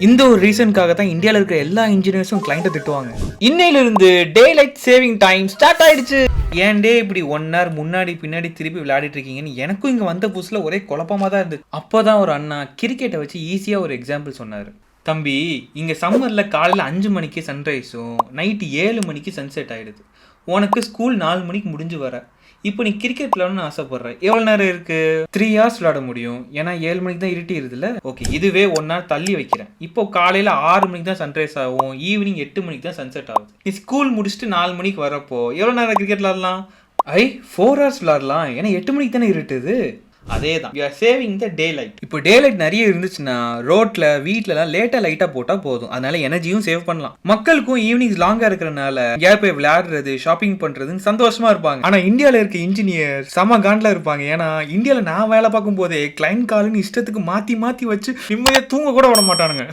இந்த ஒரு ரீசனுக்காக தான் இந்தியாவில் இருக்கிற எல்லா இன்ஜினியர்ஸும் கிளைண்ட்டை திட்டுவாங்க. இன்னையிலிருந்து டே லைட் சேவிங் டைம் ஸ்டார்ட் ஆயிடுச்சு. ஏன் டே இப்படி 1 hour முன்னாடி பின்னாடி திருப்பி விளையாடிட்டு இருக்கீங்கன்னு எனக்கும் இங்கே வந்த புதுசில் ஒரே குழப்பமாக தான் இருந்தது. அப்போ தான் ஒரு அண்ணா கிரிக்கெட்டை வச்சு ஈஸியாக ஒரு எக்ஸாம்பிள் சொன்னார். தம்பி, இங்கே சம்மரில் காலையில் 5 மணிக்கு சன்ரைஸும் நைட்டு 7 மணிக்கு சன்செட் ஆகிடுது. உனக்கு ஸ்கூல் 4 மணிக்கு முடிஞ்சு வர. இப்போ நீ கிரிக்கெட் விளையாடணும்னு ஆசைப்படுற. எவ்வளோ நேரம் இருக்கு? 3 hours விளையாட முடியும். ஏன்னா 7 மணிக்கு தான் இருட்டிடுதுல்ல. ஓகே, இதுவே 1 hour தள்ளி வைக்கிறேன். இப்போ காலையில் 6 மணிக்கு தான் சன்ரைஸ் ஆகும், ஈவினிங் 8 மணிக்கு தான் சன்செட் ஆகுது. நீ ஸ்கூல் முடிச்சுட்டு 4 மணிக்கு வரப்போ எவ்வளோ நேரம் கிரிக்கெட் விளையாடலாம்? 4 hours விளையாடலாம். ஏன்னா 8 மணிக்கு தானே இருட்டுது. அதே தான், you are saving the day light. இப்போ டே லைட் நிறைய இருந்துச்சுன்னா ரோட்ல வீட்லலாம் லேட்டாக லைட்டாக போட்டால் போதும். அதனால எனர்ஜியும் சேவ் பண்ணலாம். மக்களுக்கும் ஈவினிங்ஸ் லாங்காக இருக்கிறனால இங்கே போய் விளையாடுறது, ஷாப்பிங் பண்ணுறதுன்னு சந்தோஷமா இருப்பாங்க. ஆனால் இந்தியாவில் இருக்க இன்ஜினியர் செம காண்டில் இருப்பாங்க. ஏன்னா இந்தியாவில் நான் வேலை பார்க்கும் போதே கிளைண்ட் காலுன்னு இஷ்டத்துக்கு மாற்றி மாற்றி வச்சு நிம்மதியாக தூங்க கூட விட மாட்டானுங்க.